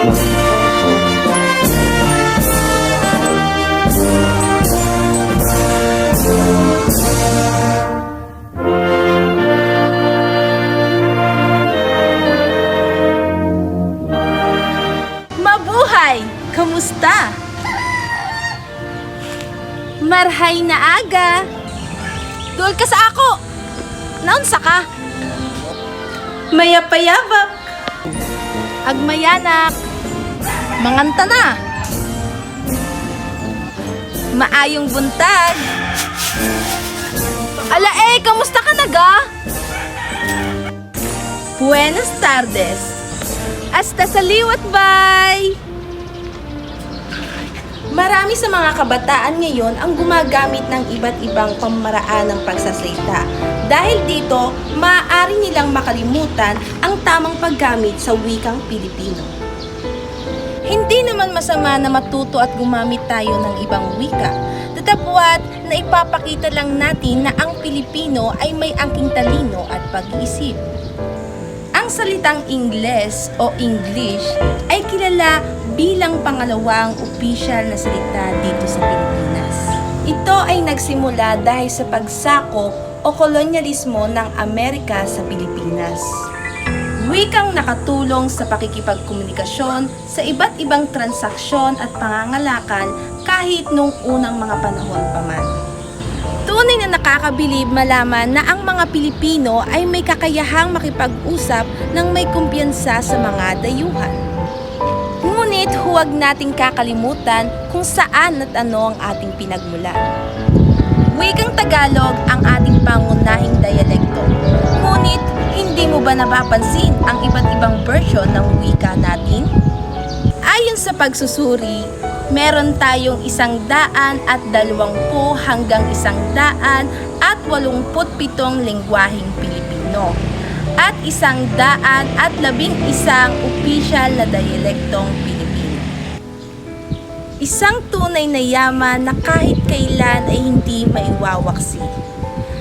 Mabuhay! Kamusta? Marhay na aga! Dul ka sa ako! Naunsa ka? Mayapayabak! Agmayanak! Manganta na! Maayong buntag! Ala kamusta ka naga? Buenas tardes! Hasta sa liwat, bye! Marami sa mga kabataan ngayon ang gumagamit ng iba't ibang pamaraan ng pagsasalita. Dahil dito, maaari nilang makalimutan ang tamang paggamit sa wikang Pilipino. Hindi naman masama na matuto at gumamit tayo ng ibang wika. Datapwat na ipapakita lang natin na ang Pilipino ay may angking talino at pag-iisip. Ang salitang Ingles o English ay kilala bilang pangalawang opisyal na salita dito sa Pilipinas. Ito ay nagsimula dahil sa pagsakop o kolonyalismo ng Amerika sa Pilipinas. Wikang nakatulong sa pakikipagkomunikasyon sa iba't ibang transaksyon at pangangalakan kahit nung unang mga panahon pa man. Tunay na nakakabilib malaman na ang mga Pilipino ay may kakayahang makipag-usap ng may kumpiyansa sa mga dayuhan. Ngunit huwag nating kakalimutan kung saan at ano ang ating pinagmulan. Wikang Tagalog ang ating pangunahing dialekto. Ngunit hindi mo ba napapansin ang iba't ibang version ng wika natin? Ayon sa pagsusuri, meron tayong 120 hanggang 187 lengguwaheng Pilipino at 111 opisyal na dialektong Pilipino. Isang tunay na yaman na kahit kailan ay hindi maiwawaksi.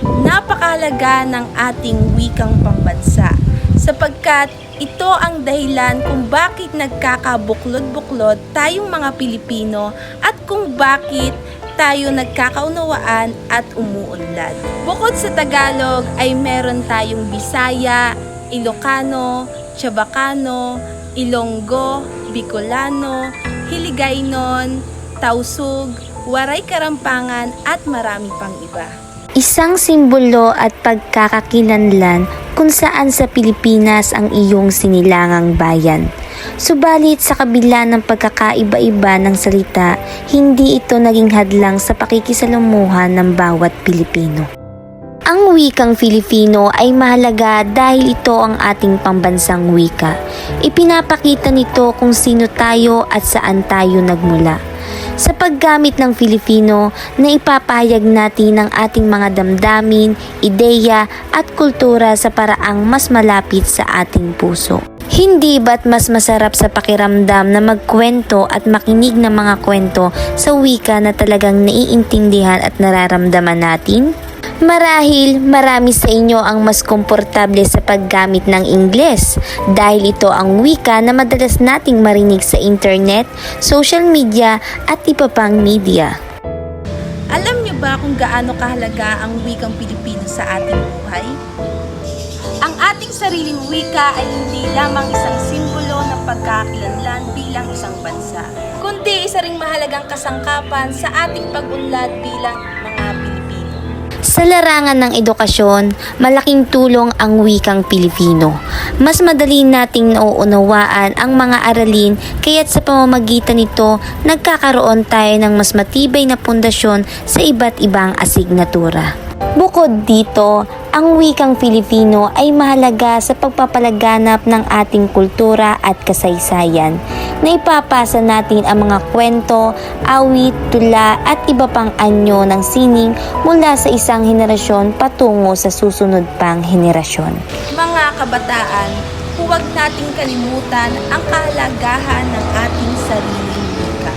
Napakahalaga ng ating wikang pambansa sapagkat ito ang dahilan kung bakit nagkakabuklod-buklod tayong mga Pilipino at kung bakit tayo nagkakaunawaan at umuunlad. Bukod sa Tagalog ay meron tayong Bisaya, Ilocano, Chabacano, Ilonggo, Bicolano, Hiligaynon, Tausug, Waray Karampangan at marami pang iba. Isang simbolo at pagkakakilanlan kung saan sa Pilipinas ang iyong sinilangang bayan. Subalit sa kabila ng pagkakaiba-iba ng salita, hindi ito naging hadlang sa pakikisalamuhan ng bawat Pilipino. Ang wikang Filipino ay mahalaga dahil ito ang ating pambansang wika. Ipinapakita nito kung sino tayo at saan tayo nagmula. Sa paggamit ng Filipino, na ipapahayag natin ang ating mga damdamin, ideya at kultura sa paraang mas malapit sa ating puso. Hindi ba't mas masarap sa pakiramdam na magkwento at makinig ng mga kwento sa wika na talagang naiintindihan at nararamdaman natin? Marahil marami sa inyo ang mas komportable sa paggamit ng Ingles dahil ito ang wika na madalas nating marinig sa internet, social media at iba pang media. Alam niyo ba kung gaano kahalaga ang wikang Pilipino sa ating buhay? Ang ating sariling wika ay hindi lamang isang simbolo ng pagkakakilanlan bilang isang bansa, kundi isa ring mahalagang kasangkapan sa ating pag-unlad bilang mga Pilipino. Sa larangan ng edukasyon, malaking tulong ang wikang Pilipino. Mas madali nating nauunawaan ang mga aralin kaya't sa pamamagitan nito, nagkakaroon tayo ng mas matibay na pundasyon sa iba't ibang asignatura. Bukod dito, ang wikang Filipino ay mahalaga sa pagpapalaganap ng ating kultura at kasaysayan. Naipapasa natin ang mga kwento, awit, tula at iba pang anyo ng sining mula sa isang henerasyon patungo sa susunod pang henerasyon. Mga kabataan, huwag nating kalimutan ang kahalagahan ng ating sariling wika.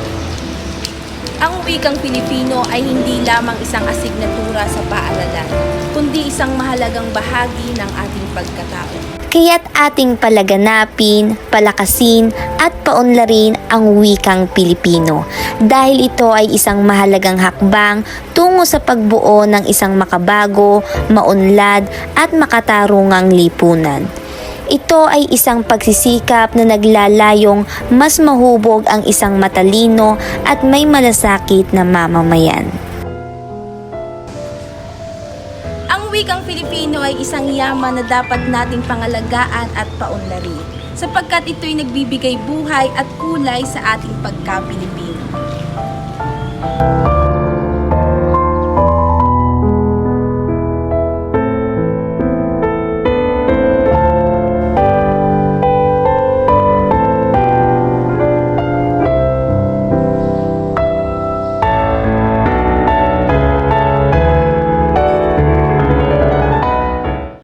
Ang wikang Pilipino ay hindi lamang isang asignatura sa paaralan, kundi isang mahalagang bahagi ng ating pagkatao. Kaya't ating palaganapin, palakasin at paunlarin ang wikang Pilipino dahil ito ay isang mahalagang hakbang tungo sa pagbuo ng isang makabago, maunlad at makatarungang lipunan. Ito ay isang pagsisikap na naglalayong mas mahubog ang isang matalino at may malasakit na mamamayan. Ang wikang Filipino ay isang yaman na dapat nating pangalagaan at paunlarin sapagkat ito'y nagbibigay buhay at kulay sa ating pagka-Pilipino.